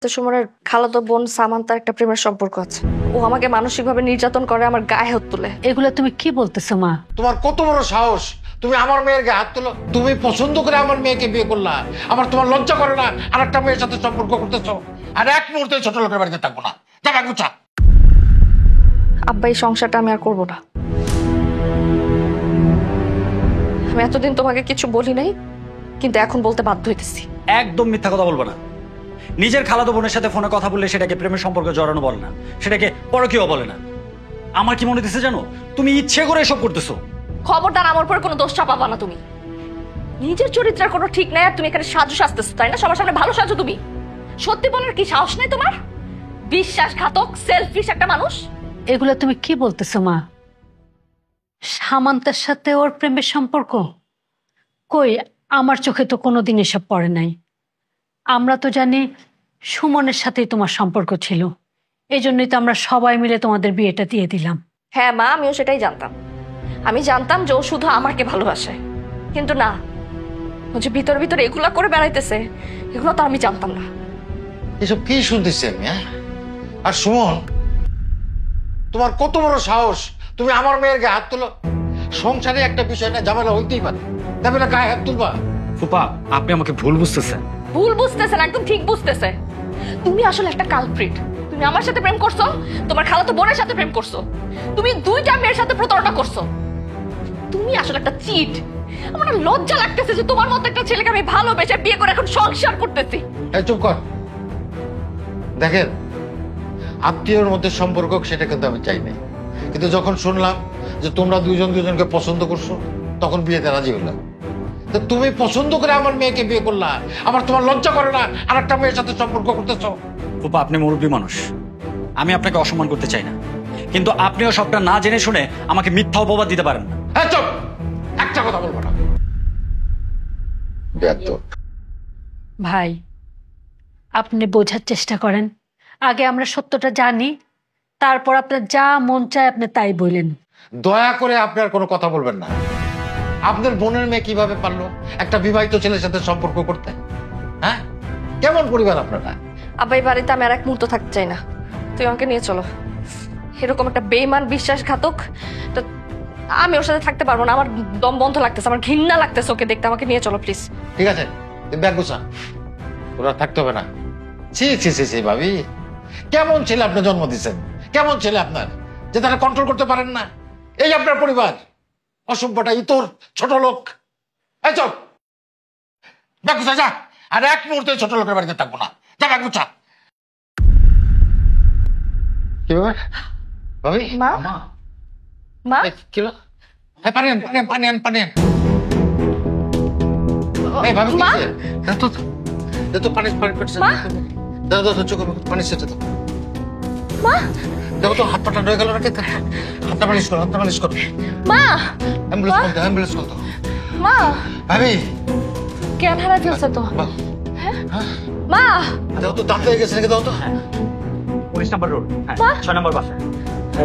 সুমনের খালাতো বোন সামান্তার একটা প্রেমের সম্পর্ক আছে। ও আমাকে মানসিকভাবে নির্যাতন করে, আমার গায়ে হাত তুলে। এগুলো তুমি কি বলতেছো মা? তোমার কত বড় সাহস, তুমি আমার মেয়ের গায়ে হাত তুলো? তুমি পছন্দ করে আমার মেয়েকে বিয়ে করলা, আমার তোমার লজ্জা করে না আর একটা মেয়ের সাথে সম্পর্ক করতেছো? আর এক মুহূর্তে ছোট লোকের বাড়িতে থাকবো না, যাবে গুছা। আব্বা, এই সংসারটা আমি আর করবো না। আমি এতদিন তোমাকে কিছু বলি নাই, কিন্তু এখন বলতে বাধ্য হইতেছি। একদম মিথ্যা কথা বলবো না। নিজের খালাতো বোনের সাথে ফোনে কথা বললে সেটাকে প্রেমের সম্পর্কে জড়ানো বলে না, সেটাকে পরকীয় বলে না। আমার কি মনে হচ্ছে জানো, তুমি ইচ্ছে করে এসব করতেছো। খবরদার আমার উপর কোনো দোষ চাপাবা না তুমি। নিজের চরিত্রের কোনো ঠিক নাই আর তুমি এখানে সাজু সাজতেছো, তাই না? সবার সামনে ভালো সাজো তুমি। সত্যি বলার কি সাহস নেই তোমার? বিশ্বাসঘাতক, সেলফিশ একটা মানুষ। এগুলো তুমি কি বলতেছো মা? সামান্তার সাথে ওর প্রেমের সম্পর্ক? কই, আমার চোখে তো কোনোদিন এসব পড়ে নাই। আমরা তো জানি সুমনের সাথেই তোমার সম্পর্ক ছিল, এই জন্যই তো আমরা সবাই মিলে তোমাদের বিয়েটা দিয়ে দিলাম। হ্যাঁ মা, আমিও সেটাই জানতাম। আমি জানতাম যে ও শুধু আমাকে ভালোবাসে, কিন্তু না, ও যে ভিতর ভিতর এগুলা করে বেড়াইতেছে, এগুলো তো আমি জানতাম না। এসব কি শুনতেছি আমি? আর সুমন, তোমার কত বড় সাহস, তুমি আমার মেয়ের গায়ে হাত তুলো? সংসারে একটা বিষয় না, ঝামেলা হইতেই পারে, তবে না গায়ে হাত তুলবা? ফুপা, আপনি আমাকে ভুল বুঝতেছেন। ভুল বুঝতেছেন, একদম ঠিক বুঝতেছে। তুমি আসলে একটা কালপ্রিট। তুমি আমার সাথে প্রেম করছো, তোমার খালাতো বোনের সাথে প্রেম করছো, তুমি দুইটা মেয়ের সাথে প্রতারণা করছো। তুমি আসলে একটা চিট। আমার লজ্জা লাগতেছে যে তোমার মতো একটা ছেলেকে আমি ভালোবেসে বিয়ে করে এখন সংসার করতেছি। এই চুপ কর। দেখেন, আত্মীয়র মধ্যে সম্পর্ক সেটা কিন্তু আমি চাই নাই, কিন্তু যখন শুনলাম যে তোমরা দুজন দুজনকে পছন্দ করছো, তখন বিয়েতে রাজি হলাম। তো তুমি পছন্দ করে আমার মেয়েকে বিয়ে করলা, আমার তোমার লজ্জা করে না আর একটা মেয়ের সাথে সম্পর্ক করতেছো? ফুপা, আপনি মুরব্বী মানুষ, আমি আপনাকে অসম্মান করতে চাই না, কিন্তু আপনিও সবটা না জেনে শুনে আমাকে মিথ্যা অপবাদ দিতে পারেন না। হ্যাঁ চুপ, একটা কথা বলবো না। ভাই, আপনি বোঝার চেষ্টা করেন। আগে আমরা সত্যটা জানি, তারপর আপনার যা মন চায় আপনি তাই বলেন। দয়া করে আপনি আর কোনো কথা বলবেন না। আপনার বোনের মেয়ে কিভাবে পারলো একটা বিবাহিত ছেলের সাথে সম্পর্ক করতে? হ্যাঁ, কেমন পরিবার আপনারা? আব্বা, এই বাড়িতে আমি আর এক মুহূর্ত থাকতে চাই না। তুই আমাকে নিয়ে চলো। এরকম একটা বেঈমান, বিশ্বাসঘাতক, তো আমি ওর সাথে থাকতে পারবো না। আমার দম বন্ধ লাগতেছে, আমার ঘৃণা লাগতেছে ওকে দেখতে। আমাকে নিয়ে চলো প্লিজ। ঠিক আছে, ব্যাগ গোছা, ওরা থাকতে হবে না। ছি ছি ছি ছি, ভাবি, কেমন ছেলে আপনি জন্ম দিচ্ছেন? কেমন ছেলে আপনার যে তারা কন্ট্রোল করতে পারেন না? এই আপনার পরিবার, অসভ্যটা, ইতর, ছোট লোক। এই চল, ব্যাগ গোছা, যা। আর এক মুহূর্তে ছোট লোকের বাড়িতে থাকবো না, যা ব্যাগ গোছা। কি ব্যাপার ভাবি? মা, মা, কি হলো? হ্যাঁ, পানি আন, পানি আন, পানি আন, পানি আন। এই ভাবি, কি মা? হয়েছে? দাও তো পানি, পানি পড়ছে। মা? দাও দাও, চোখে পানি সেটা দাও। মা, দেখো তো হাত পাটা রয়ে গেল নাকি? হাতটা মালিশ করো, হাতটা মালিশ করো। মা, অ্যাম্বুলেন্স কল দাও, অ্যাম্বুলেন্স কল দাও। মা, ভাবি, জ্ঞান হারাই ফেলছে তো। মা, দাও তো, দাঁত হয়ে গেছে নাকি? দাও তো। 19 নম্বর রোড, হ্যাঁ, 6 নম্বর বাসা।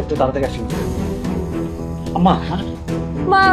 একটু তাড়াতাড়ি আসুন। আম্মা, মা।